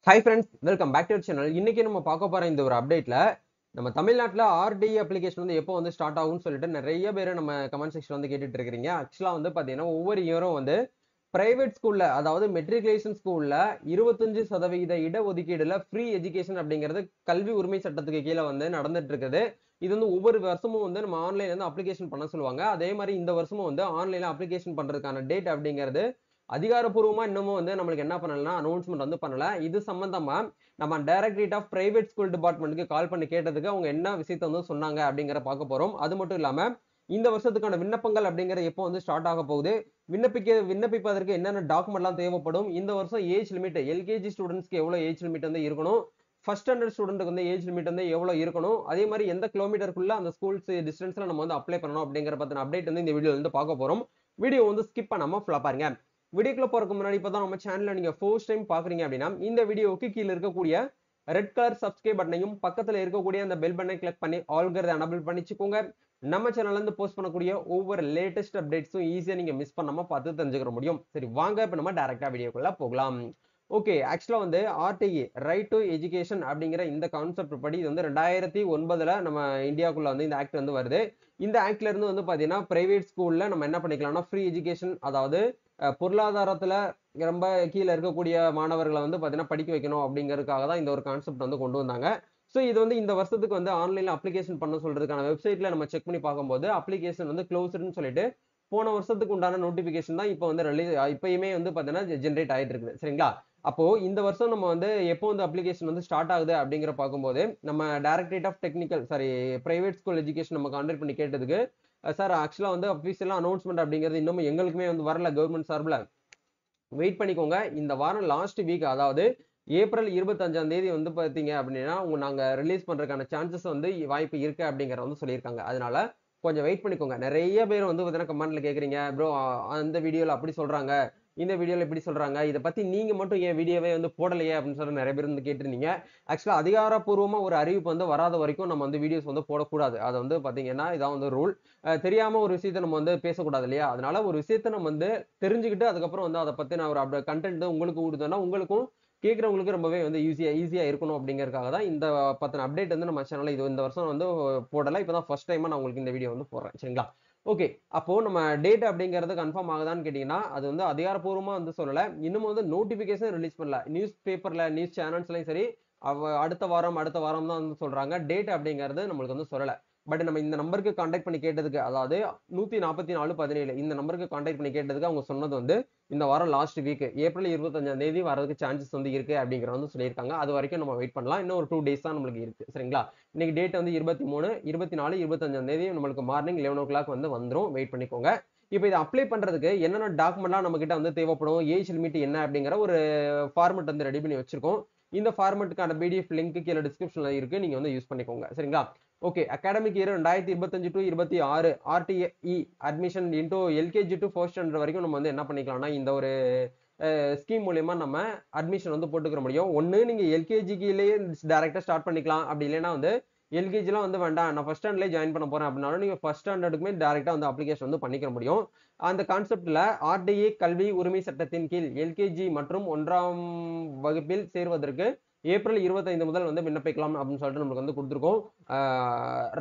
Hi friends, welcome back to our channel. இன்னைக்கு நம்ம பார்க்க போற இந்த ஒரு அப்டேட்ல நம்ம தமிழ்நாட்டுல ஆர்டிஇ அப்ளிகேஷன் வந்து எப்போ வந்து ஸ்டார்ட் ஆகும்னு சொல்லிட்டு நிறைய பேர் நம்ம கமெண்ட் செக்ஷன் வந்து கேட்டுட்டு இருக்கிறீங்க. ஆக்சுவலா வந்து பாத்தீங்கன்னா ஒவ்வொரு இயரும் வந்து பிரைவேட் ஸ்கூல்ல, அதாவது மெட்ரிகுலேஷன் ஸ்கூல்ல 25% இடஒதுக்கீடுல ஃப்ரீ எஜுகேஷன் அப்படிங்கிறது கல்வி உரிமை சட்டத்துக்கு கீழே வந்து நடந்துட்டு இருக்குது. இது வந்து ஒவ்வொரு வருஷமும் வந்து நம்ம ஆன்லைன்ல இருந்து அப்ளிகேஷன் பண்ண சொல்லுவாங்க. அதே மாதிரி இந்த வருஷமும் வந்து ஆன்லைன்ல அப்ளிகேஷன் பண்றதுக்கான டேட் அப்படிங்கிறது அதிகாரப்பூர்வமா இன்னமும் வந்து நம்மளுக்கு என்ன பண்ணலன்னா அனௌன்ஸ்மெண்ட் வந்து பண்ணல. இது சம்பந்தமா நம்ம டைரக்டரேட் ஆஃப் பிரைவேட் ஸ்கூல் டிபார்ட்மெண்ட்டுக்கு கால் பண்ணி கேட்டதுக்கு அவங்க என்ன விஷயத்த வந்து சொன்னாங்க அப்படிங்கிற பார்க்க போறோம். அது மட்டும் இல்லாம இந்த வருஷத்துக்கான விண்ணப்பங்கள் அப்படிங்கிற எப்போ வந்து ஸ்டார்ட் ஆக போகுது, விண்ணப்பிப்பதற்கு என்னென்ன டாக்குமெண்ட்லாம் தேவைப்படும், இந்த வருஷம் ஏஜ் லிமிட் எல்கேஜி ஸ்டூடெண்ட்ஸ்க்கு எவ்வளவு ஏஜ் லிமிட் வந்து இருக்கணும், ஃபர்ஸ்ட் ஸ்டாண்டர்ட் ஸ்டூடெண்ட்டுக்கு வந்து ஏஜ் லிமிட் வந்து எவ்வளவு இருக்கணும், அதே மாதிரி எந்த கிலோமீட்டருக்குள்ள அந்த ஸ்கூல்ஸ் டிஸ்டன்ஸ்ல நம்ம வந்து அப்ளை பண்ணணும் அப்படிங்கிற பத்தின அப்டேட் வந்து இந்த வீடியோல வந்து பார்க்க போறோம். வீடியோ வந்து ஸ்கிப் பண்ணாம ஃபுல்லா பாருங்க. வீடியோக்குள்ள போறதுக்கு முன்னாடி இப்பதான் நம்ம சேனல்ல நீங்க ஃபர்ஸ்ட் டைம் பாக்குறீங்க அப்படின்னா இந்த வீடியோவுக்கு கீழே இருக்கக்கூடிய ரெட் கலர் சப்ஸ்கிரைப் பட்டனையும் பக்கத்துல இருக்கக்கூடிய அந்த பெல் பட்டனை கிளிக் பண்ணி ஆல்கிறத எனபிள் பண்ணிச்சுக்கோங்க. நம்ம சேனல்ல இருந்து போஸ்ட் பண்ணக்கூடிய ஒவ்வொரு லேட்டஸ்ட் அப்டேட்ஸும் ஈஸியா நீங்க மிஸ் பண்ணாம பார்த்து தெரிஞ்சுக்க முடியும். சரி, வாங்க இப்ப நம்ம டைரக்டா வீடியோக்குள்ள போகலாம். ஓகே, ஆக்சுவலா வந்து ஆர்டிஇ ரைட் டு எஜுகேஷன் அப்படிங்கிற இந்த கான்செப்ட் படி இது வந்து 2009ல நம்ம இந்தியாவுக்குள்ள வந்து இந்த ஆக்ட் வந்து வருது. இந்த ஆக்ட்ல இருந்து வந்து பாத்தீங்கன்னா பிரைவேட் ஸ்கூல்ல நம்ம என்ன பண்ணிக்கலாம்னா ஃப்ரீ எஜுகேஷன், அதாவது பொருளாதாரத்துல ரொம்ப கீழே இருக்கக்கூடிய மாணவர்களை வந்து பாத்தீங்கன்னா படிக்க வைக்கணும் அப்படிங்கிறதுக்காக தான் இந்த ஒரு கான்செப்ட் வந்து கொண்டு வந்தாங்க. ஸோ இது வந்து இந்த வருஷத்துக்கு வந்து ஆன்லைன்ல அப்ளிகேஷன் பண்ண சொல்றதுக்கான வெப்சைட்ல நம்ம செக் பண்ணி பார்க்கும்போது அப்ளிகேஷன் வந்து க்ளோஸ்டுன்னு சொல்லிட்டு போன வருஷத்துக்கு உண்டான நோட்டிபிகேஷன் தான் இப்போ வந்து இப்பயுமே வந்து பாத்தீங்கன்னா ஜென்ரேட் ஆயிட்டு இருக்குது. சரிங்களா? அப்போ இந்த வருஷம் நம்ம வந்து எப்போ வந்து அப்ளிகேஷன் வந்து ஸ்டார்ட் ஆகுது அப்படிங்கிற பார்க்கும்போது நம்ம directorate of technical sorry private school education நம்ம கான்டாக்ட் பண்ணி கேட்டதுக்கு, சார் ஆக்சுவலா வந்து அபிஷியலா அனௌன்ஸ்மெண்ட் அப்படிங்கிறது இன்னும் எங்களுக்குமே வந்து வரல கவர்மெண்ட் சார்பில், வெயிட் பண்ணிக்கோங்க. இந்த வாரம் லாஸ்ட் வீக், அதாவது ஏப்ரல் 25ஆம் தேதி வந்து பாத்தீங்க அப்படின்னா நாங்க ரிலீஸ் பண்றதுக்கான சான்சஸ் வந்து வாய்ப்பு இருக்கு அப்படிங்கறத வந்து சொல்லியிருக்காங்க. அதனால கொஞ்சம் வெயிட் பண்ணிக்கோங்க. நிறைய பேர் வந்து பாத்தீங்கன்னா கமெண்ட்ல கேக்குறீங்க, ப்ரோ அந்த வீடியோல அப்படி சொல்றாங்க, இந்த வீடியோல இப்படி சொல்றாங்க, இதை பத்தி நீங்க மட்டும் ஏன் வீடியோவே வந்து போடலையே அப்படின்னு சொல்லி நிறைய பேர் வந்து கேட்டிருந்தீங்க. ஆக்சுவலா அதிகாரப்பூர்வமா ஒரு அறிவிப்பு வந்து வராத வரைக்கும் நம்ம வந்து வீடியோஸ் வந்து போடக்கூடாது. அது வந்து பாத்தீங்கன்னா இதான் வந்து ரூல். தெரியாம ஒரு விஷயத்த நம்ம வந்து பேசக்கூடாது இல்லையா? அதனால ஒரு விஷயத்த நம்ம வந்து தெரிஞ்சுக்கிட்டு அதுக்கப்புறம் வந்து அதை பத்தி நான் ஒரு கண்டென்ட் உங்களுக்கு கொடுத்தேன்னா உங்களுக்கும் கேட்கறவங்களுக்கு ரொம்பவே வந்து ஈஸியா இருக்கணும் அப்படிங்கறதுக்காக தான் இந்த பத்தின அப்டேட் வந்து நம்ம சேனல்ல இது இந்த வருஷம் வந்து போடல. இப்பதான் ஃபர்ஸ்ட் டைமா நான் உங்களுக்கு இந்த வீடியோ வந்து போடுறேன். சரிங்களா? ஓகே, அப்போ நம்ம டேட் அப்படிங்கிறது கன்ஃபார்ம் ஆகுதான்னு கேட்டீங்கன்னா அது வந்து அதிகாரப்பூர்வமா வந்து சொல்லல. இன்னும் வந்து நோட்டிபிகேஷன் ரிலீஸ் பண்ணல. நியூஸ் பேப்பர்ல நியூஸ் சேனல்ஸ்லயும் சரி அடுத்த வாரம் தான் வந்து சொல்றாங்க. டேட் அப்படிங்கிறது நம்மளுக்கு வந்து சொல்லல. பட் நம்ம இந்த நம்பருக்கு கான்டாக்ட் பண்ணி கேட்டதுக்கு, அதாவது 14417 இந்த நம்பருக்கு கான்டாக்ட் பண்ணி கேட்டதுக்கு அவங்க சொன்னது வந்து இந்த வாரம் லாஸ்ட் வீக் ஏப்ரல் 25ஆம் தேதி வரதுக்கு சான்சஸ் வந்து இருக்கு அப்படிங்கிற வந்து சொல்லியிருக்காங்க. அது வரைக்கும் நம்ம வெயிட் பண்ணலாம். இன்னும் ஒரு 2 டேஸ் தான் நம்மளுக்கு இருக்கு. சரிங்களா? இன்னைக்கு டேட் வந்து 23, 24, 25ஆம் தேதி நம்மளுக்கு மார்னிங் 11 o'clock வந்து வந்துரும். வெயிட் பண்ணிக்கோங்க. இப்போ இதை அப்ளை பண்றதுக்கு என்னென்ன டாக்குமெண்ட்லாம் நம்ம கிட்ட வந்து தேவைப்படும், ஏஜ் லிமிட் என்ன அப்படிங்கிற ஒரு ஃபார்மெட் வந்து ரெடி பண்ணி வச்சிருக்கோம். இந்த ஃபார்மெட்டுக்கான பிடிஎஃப் லிங்க் கீழே டிஸ்கிரிப்ஷன்ல இருக்கு, நீங்க வந்து யூஸ் பண்ணிக்கோங்க. சரிங்களா? Okay, academic year 2025 to 26 RTE admission into LKG to first standard வரைக்கும் நம்ம வந்து என்ன பண்ணிக்கலாம்னா இந்த ஒரு ஸ்கீம் மூலியமா நம்ம அட்மிஷன் வந்து போட்டுக்கிற முடியும். ஒன்னு நீங்க எல்கேஜிலேயே டைரக்டா ஸ்டார்ட் பண்ணிக்கலாம். அப்படி இல்லைன்னா வந்து எல்கேஜிலாம் வந்து வேண்டாம், நான் ஃபர்ஸ்ட் ஸ்டாண்டர்ட்லேயே ஜாயின் பண்ண போறேன் அப்படின்னாலும் நீங்க ஃபர்ஸ்ட் ஸ்டாண்டர்டுக்குமே டைரக்டா வந்து அப்ளிகேஷன் வந்து பண்ணிக்க முடியும். அந்த கான்செப்ட்ல ஆர்டிஇ கல்வி உரிமை சட்டத்தின் கீழ் எல்கேஜி மற்றும் 1ஆம் வகுப்பில் சேர்வதற்கு ஏப்ரல் 25 முதல் வந்து விண்ணப்பிக்கலாம் அப்படின்னு சொல்லிட்டு நமக்கு வந்து கொடுத்துருக்கோம்.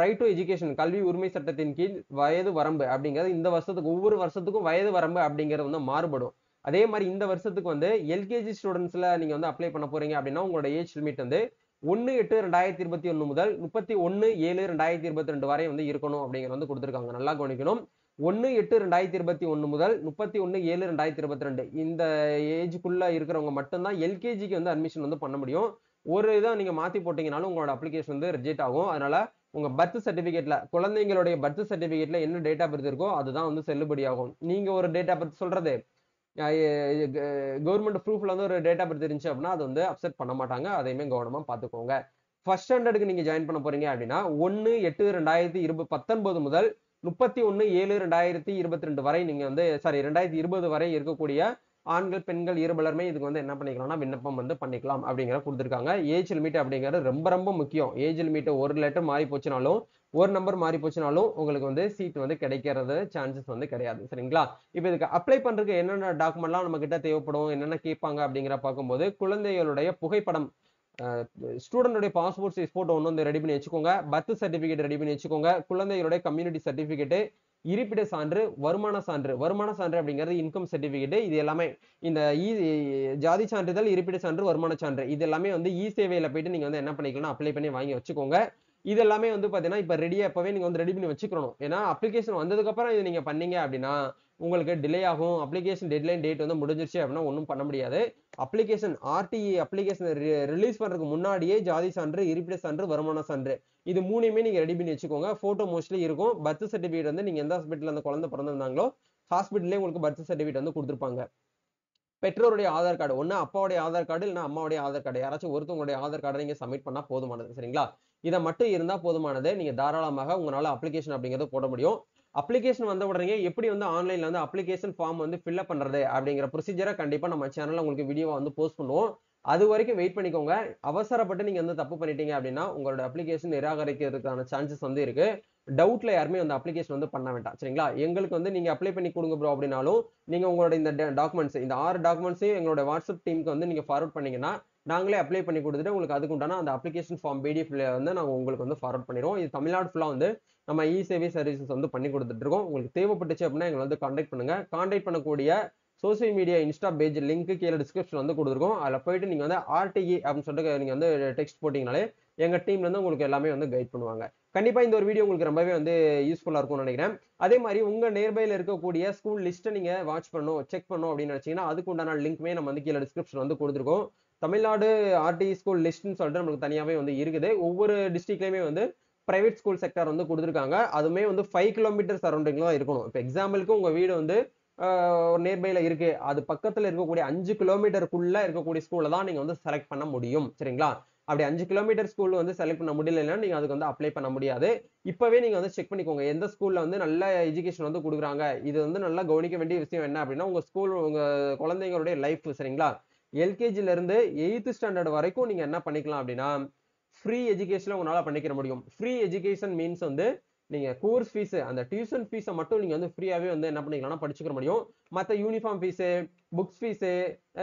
ரைட் டு எஜுகேஷன் கல்வி உரிமை சட்டத்தின் கீழ் வயது வரம்பு அப்படிங்கிறது இந்த வருஷத்துக்கு ஒவ்வொரு வருஷத்துக்கும் வயது வரம்பு அப்படிங்கிறது வந்து மாறுபடும். அதே மாதிரி இந்த வருஷத்துக்கு வந்து எல்கேஜி ஸ்டூடெண்ட்ஸ்ல நீங்க வந்து அப்ளை பண்ண போறீங்க அப்படின்னா உங்களோட ஏஜ் லிமிட் வந்து 1/8/2021 முதல் 31/7/2022 வரை வந்து இருக்கணும் அப்படிங்கிற வந்து கொடுத்துருக்காங்க. நல்லா கவனிக்கணும். 1/8/2021 முதல் 31/7/2022 இந்த ஏஜுக்குள்ள இருக்கிறவங்க மட்டும்தான் எல்கேஜிக்கு வந்து அட்மிஷன் வந்து பண்ண முடியும். ஒரு இதை நீங்க மாத்தி போட்டீங்கனாலும் உங்களோட அப்ளிகேஷன் வந்து ரிஜெக்ட் ஆகும். அதனால உங்க பர்த் சர்டிபிகேட்ல குழந்தைங்களுடைய பர்த் சர்டிபிகேட்ல என்ன டேட் ஆஃப் பர்த் இருக்கோ அதுதான் வந்து செல்லுபடி ஆகும். நீங்க ஒரு டேட் ஆஃப் பர்த் சொல்றது கவர்மெண்ட் ப்ரூஃப்ல வந்து ஒரு டேட் ஆஃப் பர்த் இருந்துச்சு அப்படின்னா அது வந்து அக்செப்ட் பண்ண மாட்டாங்க. அதையுமே கவனமா பாத்துக்கோங்க. ஃபர்ஸ்ட் ஸ்டாண்டர்டுக்கு நீங்க ஜாயின் பண்ண போறீங்க அப்படின்னா 1/8/2019 முதல் 31/7/2022 வரை நீங்க வந்து 2020 வரை இருக்கக்கூடிய ஆண்கள் பெண்கள் இருபலருமே இதுக்கு வந்து என்ன பண்ணிக்கலாம்னா விண்ணப்பம் வந்து பண்ணிக்கலாம் அப்படிங்கிற கொடுத்துருக்காங்க. ஏஜ் லிமிட் அப்படிங்கிறது ரொம்ப ரொம்ப முக்கியம். ஏஜ் லிமிட் ஒரு லெட்டர் மாறி போச்சுனாலும் ஒரு நம்பர் மாறி போச்சுனாலும் உங்களுக்கு வந்து சீட் வந்து கிடைக்கிறது சான்சஸ் வந்து கிடையாது. சரிங்களா? இப்போ இதுக்கு அப்ளை பண்றதுக்கு என்னென்ன டாக்குமெண்ட்லாம் நம்ம கிட்ட தேவைப்படும், என்னென்ன கேட்பாங்க அப்படிங்கிற பார்க்கும்போது குழந்தைகளுடைய புகைப்படம், ஸ்டூடெண்டோட பாஸ்போர்ட் சைஸ் போட்டோ ஒன்று வந்து ரெடி பண்ணி வச்சுக்கோங்க. பர்த் சர்டிபிகேட் ரெடி பண்ணி வச்சுக்கோங்க. குழந்தைகளுடைய கம்யூனிட்டி சர்டிபிகேட், இருப்பிட சான்று, வருமான சான்று. வருமான சான்று அப்படிங்கிறது இன்கம் சர்டிபிகேட். இது எல்லாமே இந்த ஜாதி சான்றிதழ், இருப்பிட சான்று, வருமான சான்று இது எல்லாமே வந்து சேவையில போயிட்டு நீங்க வந்து என்ன பண்ணிக்கலாம் அப்ளை பண்ணி வாங்கி வச்சுக்கோங்க. இது எல்லாமே வந்து பாத்தீங்கன்னா இப்ப ரெடியா இப்பவே நீங்க வந்து ரெடி பண்ணி வச்சுக்கணும். ஏன்னா அப்ளிகேஷன் வந்ததுக்கு அப்புறம் இது நீங்க பண்ணீங்க அப்படின்னா உங்களுக்கு டிலே ஆகும். அப்ளிகேஷன் டெட்லைன் டேட் வந்து முடிஞ்சிருச்சு அப்படின்னா ஒன்றும் பண்ண முடியாது. அப்ளிகேஷன் ஆர்டிஇ அப்ளிகேஷன் ரிலீஸ் பண்றதுக்கு முன்னாடியே ஜாதி சான்று, இருப்பிட சான்று, வருமான சான்று இது மூணையுமே நீங்க ரெடி பண்ணி வச்சுக்கோங்க. போட்டோ மோஸ்ட்லி இருக்கும். பர்த் சர்டிபிகேட் வந்து நீங்க எந்த ஹாஸ்பிட்டல் அந்த குழந்தை பிறந்திருந்தாங்களோ ஹாஸ்பிட்டல்லே உங்களுக்கு பர்த் சர்டிபிகேட் வந்து கொடுத்துருப்பாங்க. பெற்றோருடைய ஆதார் கார்டு, ஒண்ணு அப்பாவுடைய ஆதார் கார்டு இல்லைன்னா அம்மாவுடைய ஆதார் கார்டு, யாராச்சும் ஒருத்தவங்களுடைய ஆதார் கார்டை நீங்க சப்மிட் பண்ணா போதுமானது. சரிங்களா? இதை மட்டும் இருந்தா போதுமானது. நீங்க தாராளமாக உங்களால அப்ளிகேஷன் அப்படிங்கிறது போட முடியும். அப்ளிகேஷன் வந்த உடனே எப்படி வந்து ஆன்லைன்ல வந்து அப்ளிகேஷன் ஃபார்ம் வந்து ஃபில்அப் பண்றது அப்படிங்கிற ப்ரொசீஜரை கண்டிப்பா நம்ம சேனல்ல உங்களுக்கு வீடியோவா வந்து போஸ்ட் பண்ணுவோம். அது வரைக்கும் வெயிட் பண்ணிக்கோங்க. அவசரப்பட்டு நீங்க வந்து தப்பு பண்ணிட்டீங்க அப்படின்னா உங்களோட அப்ளிகேஷன் நிராகரிக்கிறதுக்கான சான்சஸ் வந்து இருக்கு. டவுட்ல யாருமே அந்த அப்ளிகேஷன் வந்து பண்ண வேண்டாம். சரிங்களா? எங்களுக்கு வந்து நீங்க அப்ளை பண்ணி கொடுங்க ப்ரோ அப்படின்னாலும் நீங்க உங்களோட இந்த டாக்குமெண்ட்ஸ் இந்த 6 டாக்குமெண்ட்ஸையும் எங்களோட வாட்ஸ்அப் டீமுக்கு வந்து நீங்க ஃபார்வர்ட் பண்ணீங்கன்னா நாங்களே அப்ளை பண்ணி கொடுத்துட்டு உங்களுக்கு அதுக்கு உண்டான அந்த அப்ளிகேஷன் ஃபார்ம் பிடிஎஃப்ல வந்து நாங்க உங்களுக்கு வந்து ஃபார்வர்ட் பண்ணிடுவோம். இது தமிழ்நாடு ஃபுல்லா வந்து நம்ம சேவை சர்வீசஸ் வந்து பண்ணி கொடுத்துட்டு இருக்கோம். உங்களுக்கு தேவைப்பட்டுச்சு அப்படின்னா எங்களை வந்து கான்டாக்ட் பண்ணுங்க. கான்டாக்ட் பண்ணக்கூடிய social media Insta page link கீழே டிஸ்கிரிப்ஷன் வந்து கொடுத்துருக்கோம். அதில் போயிட்டு நீங்க வந்து ஆர்டிஇ அப்படின்னு சொல்லிட்டு நீங்க வந்து டெக்ஸ்ட் போட்டீங்கனாலே எங்க டீம்ல இருந்து உங்களுக்கு எல்லாமே வந்து கைட் பண்ணுவாங்க. கண்டிப்பா இந்த ஒரு வீடியோ உங்களுக்கு ரொம்பவே வந்து யூஸ்ஃபுல்லா இருக்கும்னு நினைக்கிறேன். அதே மாதிரி உங்க நியர்பைல இருக்கக்கூடிய ஸ்கூல் லிஸ்ட்டை நீங்க வாட்ச் பண்ணணும், செக் பண்ணணும் அப்படின்னு நினைச்சீங்கன்னா அதுக்கு உண்டான லிங்க்மே நம்ம வந்து கீழே டிஸ்கிரிப்ஷன் வந்து கொடுத்துருக்கோம். தமிழ்நாடு ஆர்டிஇ ஸ்கூல் லிஸ்ட்னு சொல்லிட்டு நமக்கு தனியாவே வந்து இருக்குது. ஒவ்வொரு டிஸ்ட்ரிக்ட்லயுமே வந்து பிரைவேட் ஸ்கூல் செக்டர் வந்து கொடுத்துருக்காங்க. அதுவுமே வந்து 5 கிலோமீட்டர் சரௌண்டிங்ல தான் இருக்கணும். இப்போ எக்ஸாம்பிளுக்கு உங்க வீடு வந்து நியர்பைல இருக்கு, அது பக்கத்துல இருக்கக்கூடிய 5 கிலோமீட்டருக்குள்ள இருக்கக்கூடிய ஸ்கூல்ல தான் நீங்க வந்து செலக்ட் பண்ண முடியும். சரிங்களா? அப்படி 5 கிலோமீட்டர் ஸ்கூல் வந்து செலக்ட் பண்ண முடியலன்னா நீங்க அதுக்கு வந்து அப்ளை பண்ண முடியாது. இப்பவே நீங்க வந்து செக் பண்ணிக்கோங்க எந்த ஸ்கூல்ல வந்து நல்ல எஜுகேஷன் வந்து கொடுக்குறாங்க. இது வந்து நல்லா கவனிக்க வேண்டிய விஷயம் என்ன அப்படின்னா உங்க ஸ்கூல் உங்க குழந்தைங்களுடைய லைஃப். சரிங்களா? எல்கேஜில இருந்து 8th ஸ்டாண்டர்ட் வரைக்கும் நீங்க என்ன பண்ணிக்கலாம் அப்படின்னா ஃப்ரீ எஜுகேஷன் உங்களால பண்ணிக்கிற முடியும். ஃப்ரீ எஜுகேஷன் மீன்ஸ் வந்து நீங்க கோர்ஸ் ஃபீஸ் அந்த டியூஷன் ஃபீஸை மட்டும் நீங்க வந்து ஃப்ரீயாவே வந்து என்ன பண்ணிக்கலாம்னா படிச்சுக்க முடியும். மற்ற uniform fees, books fees,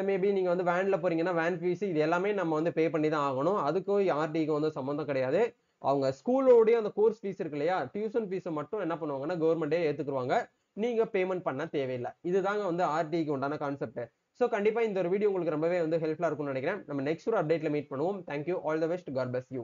maybe நீங்க வந்து வேன்ல போறீங்கன்னா வேன் ஃபீஸ் இது எல்லாமே நம்ம வந்து பே பண்ணி தான் ஆகணும். அதுக்கும் ஆர்டிக்கு வந்து சம்பந்தம் கிடையாது. அவங்க ஸ்கூலோடய அந்த கோர்ஸ் ஃபீஸ் இருக்கு இல்லையா, டியூஷன் ஃபீஸை மட்டும் என்ன பண்ணுவாங்கன்னா கவர்மெண்டே ஏத்துக்குருவாங்க. நீங்க பேமெண்ட் பண்ண தேவையில்லை. இதுதாங்க வந்து ஆர்டிக்கு உண்டான கான்செப்ட். ஸோ கண்டிப்பா இந்த ஒரு வீடியோ உங்களுக்கு ரொம்பவே வந்து ஹெல்ப்ஃபுல்லா இருக்கும்னு நினைக்கிறேன். நம்ம நெக்ஸ்ட் ஒரு அப்டேட்ல மீட் பண்ணுவோம். Thank you. All the best. God bless you.